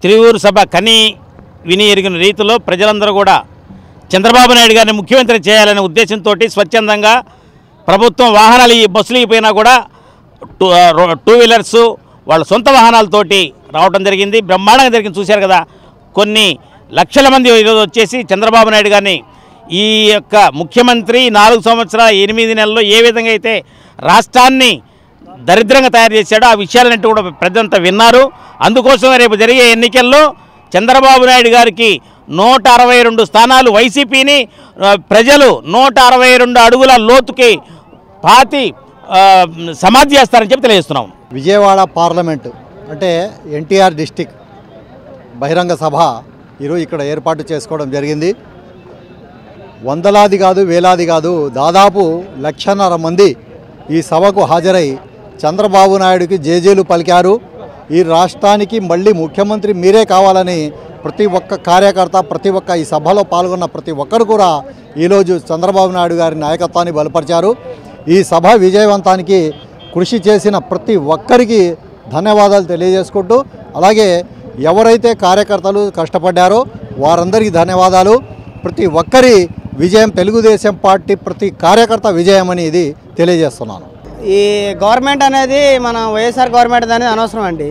తిరువూరు సభ కని విని ఎరిగిన రీతిలో ప్రజలందరూ కూడా చంద్రబాబు నాయుడు గారిని ముఖ్యమంత్రి చేయాలనే ఉద్దేశంతో స్వచ్ఛందంగా ప్రభుత్వం వాహనాలు ఈ బస్సులు అయిపోయినా కూడా టూ వీలర్స్ వాళ్ళ సొంత వాహనాలతోటి రావడం జరిగింది. బ్రహ్మాండంగా జరిగింది. చూశారు కదా, కొన్ని లక్షల మంది ఈరోజు వచ్చేసి చంద్రబాబు నాయుడు గారిని ఈ యొక్క ముఖ్యమంత్రి 4 సంవత్సరాల 8 నెలల్లో ఏ విధంగా అయితే రాష్ట్రాన్ని దరిద్రంగా తయారు చేశాడో ఆ విషయాలన్నింటి కూడా ప్రజలంతా విన్నారు. అందుకోసమే రేపు జరిగే ఎన్నికల్లో చంద్రబాబు నాయుడు గారికి 162 స్థానాలు, వైసీపీని ప్రజలు 162 అడుగుల లోతుకి పాతి సమాధి చేస్తారని చెప్పి తెలియజేస్తున్నాం. విజయవాడ పార్లమెంటు అంటే ఎన్టీఆర్ డిస్టిక్ బహిరంగ సభ ఈరోజు ఇక్కడ ఏర్పాటు చేసుకోవడం జరిగింది. వందలాది కాదు, వేలాది కాదు, దాదాపు 1,50,000 మంది ఈ సభకు హాజరై చంద్రబాబు నాయుడుకి జేజేలు పలికారు. ఈ రాష్ట్రానికి మళ్ళీ ముఖ్యమంత్రి మీరే కావాలని ప్రతి ఒక్క కార్యకర్త, ప్రతి ఒక్క ఈ సభలో పాల్గొన్న ప్రతి ఒక్కరు కూడా ఈరోజు చంద్రబాబు నాయుడు గారి నాయకత్వాన్ని బలపరిచారు. ఈ సభ విజయవంతానికి కృషి చేసిన ప్రతి ఒక్కరికి ధన్యవాదాలు తెలియజేసుకుంటూ, అలాగే ఎవరైతే కార్యకర్తలు కష్టపడ్డారో వారందరికీ ధన్యవాదాలు. ప్రతి ఒక్కరి విజయం తెలుగుదేశం పార్టీ ప్రతి కార్యకర్త విజయం అని ఇది తెలియజేస్తున్నాను. ఈ గవర్నమెంట్ అనేది మన వైఎస్ఆర్ గవర్నమెంట్ అనేది అనవసరం అండి.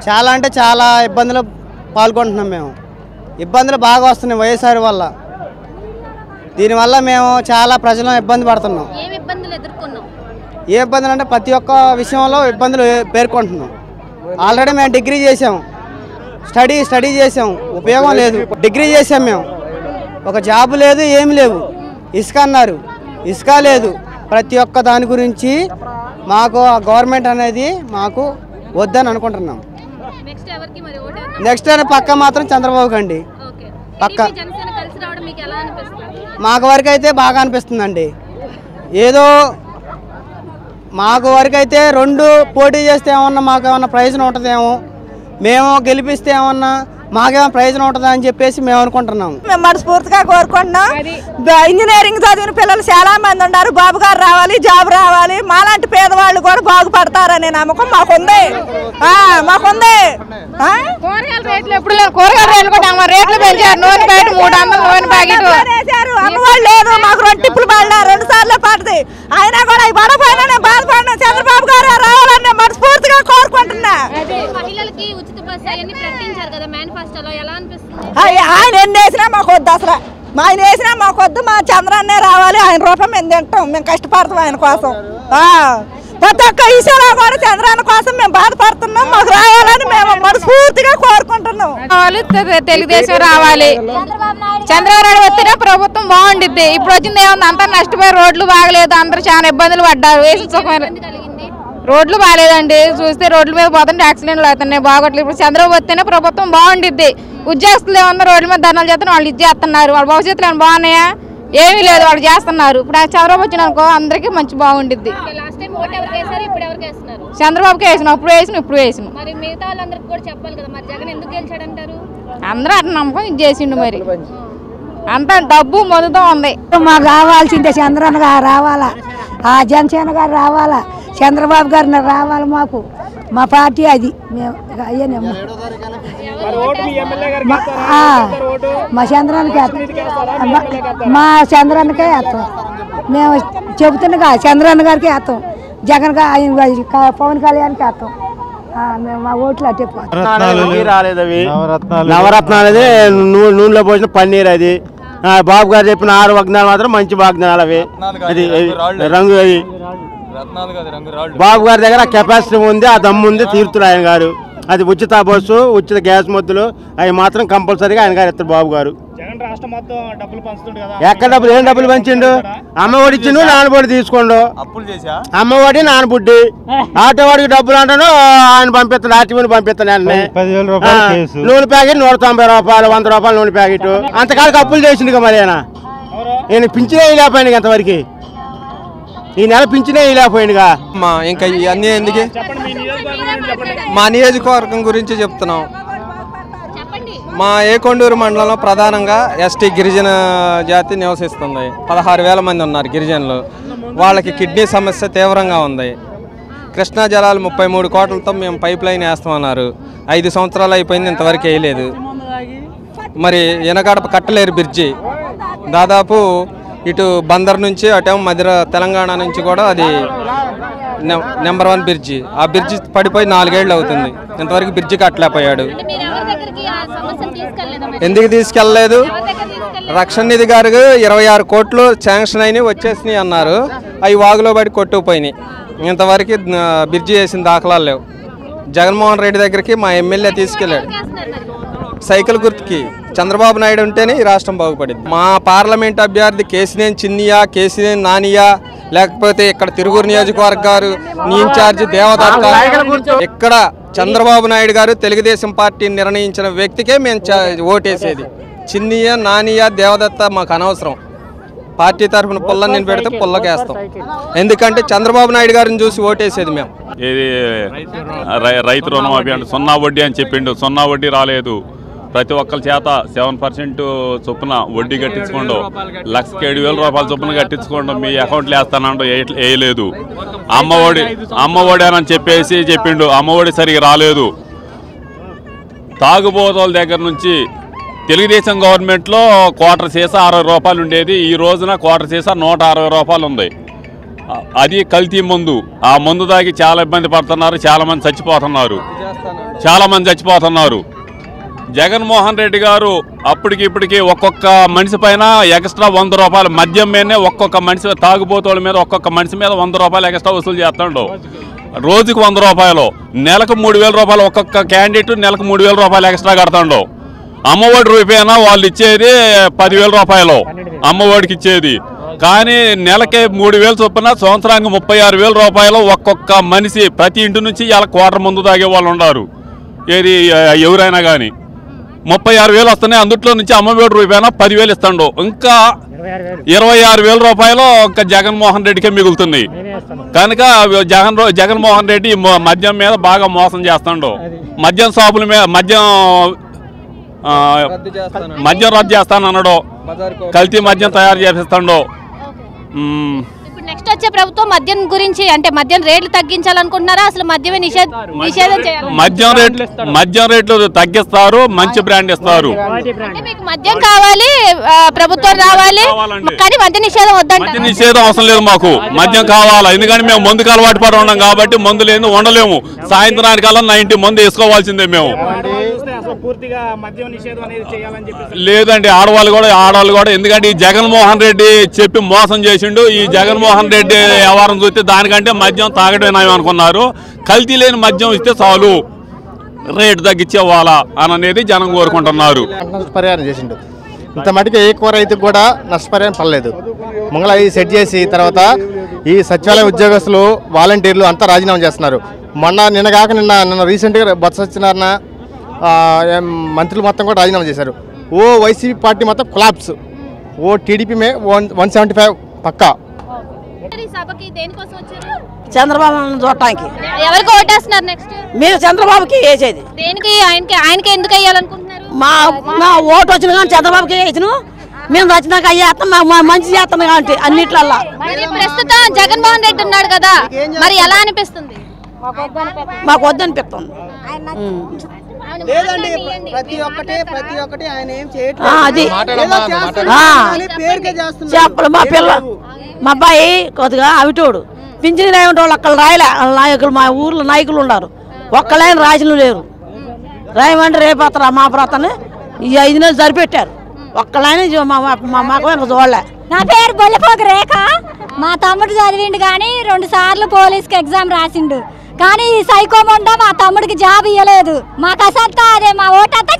చాలా అంటే చాలా ఇబ్బందులు పాల్గొంటున్నాం. మేము ఇబ్బందులు బాగా వస్తున్నాయి వైఎస్ఆర్ వల్ల. దీనివల్ల మేము చాలా ప్రజలను ఇబ్బంది పడుతున్నాం. ఏ ఇబ్బందులు అంటే ప్రతి ఒక్క విషయంలో ఇబ్బందులు పేర్కొంటున్నాం. ఆల్రెడీ మేము డిగ్రీ చేసాం, స్టడీ చేసాం, ఉపయోగం లేదు. డిగ్రీ చేసాం మేము, ఒక జాబ్ లేదు, ఏమి లేవు. ఇసుక అన్నారు, ఇసుక లేదు. ప్రతి ఒక్క దాని గురించి మాకు గవర్నమెంట్ అనేది మాకు వద్దని అనుకుంటున్నాం. నెక్స్ట్ పక్క మాత్రం చంద్రబాబుకి అండి. పక్క మాకు వరకు అయితే బాగా అనిపిస్తుందండి. ఏదో మాకు వరకు అయితే 2 పోటీ చేస్తే ఏమన్నా మాకు ఏమన్నా ప్రయోజనం ఉంటుందేమో, మేము గెలిపిస్తే ఏమన్నా మాకేమో ప్రయోజనం ఉంటుందా అని చెప్పేసి మేము అనుకుంటున్నాము. మేము మనస్ఫూర్తిగా కోరుకుంటున్నాం. ఇంజనీరింగ్ చదివిన పిల్లలు చాలా మంది ఉన్నారు. బాబు గారు రావాలి, జాబ్ రావాలి, మాలాంటి పేదవాళ్ళు కూడా బాగుపడతారనే నమ్మకం మాకుంది. కూరగాయల రేట్లు ఎప్పుడు కూరగాయల రేట్లు కూడా రేట్లు పెంచారు. నూనె ప్యాకెట్ 300, నూనె ప్యాకెట్ అమ్మవాళ్ళు లేదు. మాకు 2 టిప్పులు పడినా 2 సార్లు పడుతుంది. అయినా కూడా ఈ పడపోయినా బాధపడినా చంద్రబాబు గారు రావాలని మనస్ఫూర్తిగా కోరుకుంటున్నా. ఆయన ఎన్ని వేసినా మాకు వద్దు, అసలు ఆయన వేసినా మాకు వద్దు. మా చంద్రాన్నే రావాలి. ఆయన రూపం మేము తింటాం, మేము కష్టపడతాం ఆయన కోసం. ప్రతి ఒక్క విషయంలో కూడా చంద్రాన్ని కోసం మేము బాధపడుతున్నాం. మాకు రావాలని మేము మనస్ఫూర్తిగా కోరుకుంటున్నాం. తెలుగుదేశం రావాలి, చంద్రబాబు నాయుడు వస్తేనే ప్రభుత్వం బాగుండిద్ది. ఇప్పుడు వచ్చింది ఏముంది, అంతా నష్టపోయి రోడ్లు బాగలేదు, అందరూ చాలా ఇబ్బందులు పడ్డారు. రోడ్లు బాగాలేదండి, చూస్తే రోడ్ల మీద పోతుంటే యాక్సిడెంట్లు అవుతున్నాయి, బాగోట్లేదు. ఇప్పుడు చంద్రబాబు వస్తేనే ప్రభుత్వం బాగుండిద్ది. ఉద్యోగస్తులు ఏమన్నా రోడ్ల మీద ధర్నాలు చేస్తున్నారు, వాళ్ళు ఇది చేస్తున్నారు. వాళ్ళ భవిష్యత్తులో ఏమైనా బాగున్నాయా? ఏమీ లేదు, వాళ్ళు చేస్తున్నారు. ఇప్పుడు చంద్రబాబు వచ్చినానుకో అందరికీ మంచి బాగుండిద్ది. చంద్రబాబుకి వేసినాం, అప్పుడు వేసినాం, ఇప్పుడు వేసినాం. అందరూ అట్లా నమ్మకం ఇది చేసిండు. మరి అంత డబ్బు మొదతో ఉంది. మాకు రావాల్సిందే, చంద్రన్న గారు రావాలా, ఆ జనసేన గారు రావాలా, చంద్రబాబు గారిని రావాలి. మాకు మా పార్టీ అది. మేము మా చంద్రానికి మా చంద్రానికే వేస్తాం. మేము చెబుతున్నగా చంద్రన్న గారికి వేస్తాం, జగన్ పవన్ కళ్యాణ్కి వేస్తాం. మేము మా ఓట్లు అట్టే రాలేదవి నవరత్నాలు, అదే నూనెలో పోసిన పన్నీర్, అది బాబు గారు చెప్పిన 6 వాగ్దానాలు మాత్రం మంచి వాగ్దానాలు. అవి అది రంగు, అది బాబు గారి దగ్గర కెపాసిటీ ఉంది, ఆ దమ్ము ఉంది, తీరుతుడు ఆయన గారు. అది ఉచిత బస్సు, ఉచిత గ్యాస్ మొద్దులు అవి మాత్రం కంపల్సరీగా ఆయన గారు ఇస్తారు బాబు గారు. ఎక్కడ డబ్బులు, ఏం డబ్బులు పంచిండు? అమ్మఒడి ఇచ్చిండు, నాన్నబొడి తీసుకోండు. అమ్మఒడి, నాన్నబుడ్డి, ఆటో వాడికి డబ్బులు అంటాను ఆయన పంపిస్తాడు, ఆర్టీఓని పంపిస్తాను. నూనె ప్యాకెట్ 190 రూపాయలు, 100 రూపాయలు నూనె ప్యాకెట్. అంతకాలకు అప్పులు చేసిండు మరి ఆయన. నేను పింఛనే లేకపోయాను ఇంతవరకు, ఈ నెల పింఛనే లేకపోయిందిగా. ఇంకా ఇవన్నీ ఎందుకు, మా నియోజకవర్గం గురించి చెప్తున్నాం. మా ఏకొండూరు మండలంలో ప్రధానంగా ఎస్టీ గిరిజన జాతి నివసిస్తుంది. 16,000 మంది ఉన్నారు గిరిజనులు. వాళ్ళకి కిడ్నీ సమస్య తీవ్రంగా ఉంది. కృష్ణా జలాలు 33 కోట్లతో మేము పైప్ లైన్ వేస్తామన్నారు. 5 సంవత్సరాలు అయిపోయింది, ఇంతవరకు వేయలేదు. మరి ఎనగడప కట్టలేరు బ్రిడ్జి దాదాపు ఇటు బందర్ నుంచి అటేమో మధ్య తెలంగాణ నుంచి కూడా అది నెంబర్ 1 బ్రిడ్జి. ఆ బ్రిడ్జి పడిపోయి 4 ఏళ్ళు అవుతుంది, ఇంతవరకు బ్రిడ్జి కట్టలేకపోయాడు. ఎందుకు తీసుకెళ్ళలేదు? రక్షణ నిధి గారు 26 కోట్లు శాంక్షన్ అయినాయి, వచ్చేసినాయి అన్నారు. అవి వాగులో పడి కొట్టుకుపోయినాయి. ఇంతవరకు బ్రిడ్జి వేసిన దాఖలాలు లేవు. జగన్మోహన్ రెడ్డి దగ్గరికి మా ఎమ్మెల్యే తీసుకెళ్ళాడు సైకిల్ గుర్తుకి. చంద్రబాబు నాయుడు ఉంటేనే ఈ రాష్ట్రం బాగుపడింది. మా పార్లమెంట్ అభ్యర్థి కేసినేని చిన్నియా, కేసినేని నానియా, లేకపోతే ఇక్కడ తిరువూరు నియోజకవర్గారు నీ ఇన్ఛార్జి దేవదత్త, ఇక్కడ చంద్రబాబు నాయుడు గారు తెలుగుదేశం పార్టీ నిర్ణయించిన వ్యక్తికే మేము ఓటేసేది. చిన్నియా, నానియా, దేవదత్త మాకు అనవసరం. పార్టీ తరఫున పుల్ల నేను పెడితే పుల్లకేస్తాం. ఎందుకంటే చంద్రబాబు నాయుడు గారిని చూసి ఓటేసేది మేము. ఇది రైతు రుణమాఫీ అంటే 0 వడ్డీ అని చెప్పిండు. 0 వడ్డీ రాలేదు. ప్రతి ఒక్కరి చేత 7% చొప్పున వడ్డీ కట్టించుకోండు. 1,07,000 రూపాయల చొప్పున కట్టించుకోండు. మీ అకౌంట్లో వేస్తానంటూ వేయలేదు. అమ్మఒడి అని చెప్పేసి చెప్పిండు. అమ్మఒడి సరిగా రాలేదు. తాగుబోతుల దగ్గర నుంచి తెలుగుదేశం గవర్నమెంట్లో క్వార్టర్ సీసా 60 రూపాయలు ఉండేది. ఈ రోజున క్వార్టర్ సీసా 160 రూపాయలు ఉంది. అది కల్తీ మందు. ఆ మందు తాగి చాలా ఇబ్బంది పడుతున్నారు. చాలామంది చచ్చిపోతున్నారు. జగన్మోహన్ రెడ్డి గారు అప్పటికి ఇప్పటికి ఒక్కొక్క మనిషి పైన ఎక్స్ట్రా 100 రూపాయలు మద్యం మీదనే ఒక్కొక్క మనిషి తాగుబోతుల మీద ఒక్కొక్క మనిషి మీద 100 రూపాయలు ఎక్స్ట్రా వసూలు చేస్తాడు. రోజుకు 100 రూపాయలు, నెలకు 3,000 రూపాయలు. ఒక్కొక్క క్యాండిడేట్ నెలకు 3,000 రూపాయలు ఎక్స్ట్రా కడతాడు. అమ్మఒడి రూపాయన వాళ్ళు ఇచ్చేది 10,000 రూపాయలు అమ్మఒడికి ఇచ్చేది. కానీ నెలకి 3,000 చొప్పున సంవత్సరానికి 36,000 రూపాయలు ఒక్కొక్క మనిషి. ప్రతి ఇంటి నుంచి ఇలా క్వార్టర్ మందు తాగే వాళ్ళు ఉన్నారు. ఏది ఎవరైనా కానీ 36,000 వస్తున్నాయి. అందుట్లో నుంచి అమ్మఒడి రూపాయన 10,000 ఇస్తాడు. ఇంకా 26,000 రూపాయలు ఇంకా జగన్మోహన్ రెడ్డికే మిగులుతున్నాయి. కనుక జగన్మోహన్ రెడ్డి మద్యం మీద బాగా మోసం చేస్తాడు. మద్యం షాపుల మీద మద్యం రద్దు చేస్తానన్నాడు. కల్తీ మద్యం తయారు చేపిస్తాడు. నెక్స్ట్ వచ్చే ప్రభుత్వం మద్యం గురించి అంటే మద్యం రేట్లు తగ్గించాలనుకుంటున్నారా? అసలు మద్యమే నిషేధం చేయాలి. మద్యం రేట్లు తగ్గిస్తారు, మంచి బ్రాండ్ ఇస్తారు. మీకు మద్యం కావాలి, ప్రభుత్వం రావాలి, కానీ మద్య నిషేధం వద్దండి. మద్య నిషేధం అవసరం లేదు మాకు. మద్యం కావాలా? ఎందుకంటే మేము మందుకు అలవాటు పడి ఉన్నాం కాబట్టి మందు లేదు ఉండలేము. సాయంత్రానికల్లా 90 మంది వేసుకోవాల్సిందే మేము. లేదండి, ఆడవాళ్ళు కూడా ఎందుకంటే ఈ జగన్మోహన్ రెడ్డి చెప్పి మోసం చేసిండు. ఈ జగన్మోహన్ రెడ్డి వ్యవహారం చూస్తే దానికంటే మద్యం తాగడమే అనుకున్నారు. కల్తీ లేని మద్యం ఇస్తే చాలు, రేటు తగ్గించేవాళ్ళ అనేది జనం కోరుకుంటున్నారు. నష్టపరిహారం చేసిండు. ఇంత మటుకు ఎక్కువ రైతుకు కూడా నష్టపరిహారం పడలేదు. మంగళ సెట్ చేసి తర్వాత ఈ సచివాలయ ఉద్యోగస్తులు, వాలంటీర్లు అంతా రాజీనామా చేస్తున్నారు. నిన్న రీసెంట్గా బొత్స సత్యనారాయణ మంత్రులు మొత్తం కూడా రాజీనామా చేశారు. ఓ వైసీపీ పార్టీ మొత్తం కొలాప్స్. ఓ టీడీపీ 175 పక్కా. చంద్రబాబు చూడటానికి. ఎవరికి ఓటేస్తున్నారు నెక్స్ట్? మీరు చంద్రబాబుకి వేసేది. దేనికి? ఆయనకి ఎందుకు వేయాలనుకుంటున్నారు? మా ఓటు వచ్చిన కానీ చంద్రబాబుకి వేసిన. మేము వచ్చినాక అయ్యేస్తాం, మంచి చేస్తాం కాబట్టి అన్నిట్లల్లా. ప్రస్తుతం జగన్మోహన్ రెడ్డి ఉన్నాడు కదా, మరి ఎలా అనిపిస్తుంది? మాకు వద్దనిపిస్తుంది. ప్రతి ఒక్కటి ఆయన ఏం అది చెప్పలు. మా అబ్బాయి కొద్దిగా అవిటోడు పింఛని రాయమంటే అక్కడ రాయలే. నాయకులు మా ఊర్లో నాయకులు ఉన్నారు, ఒక్కలైన రాజులు లేరు. రాయమంటే రేపత్ర మా ప్రాతని ఈ 5 నెలలు సరిపెట్టారు. ఒక్కలైన మా మాకు చూడలే. నా పేరు బొల్లపోక రేఖ. మా తమ్ముడు చదివిండు కానీ 2 సార్లు పోలీస్కి ఎగ్జామ్ రాసిండు. కానీ ఈ సైకోమండ మా తమ్ముడికి జాబ్ ఇవ్వలేదు. మాకు అసంతా అదే మా ఓటంతా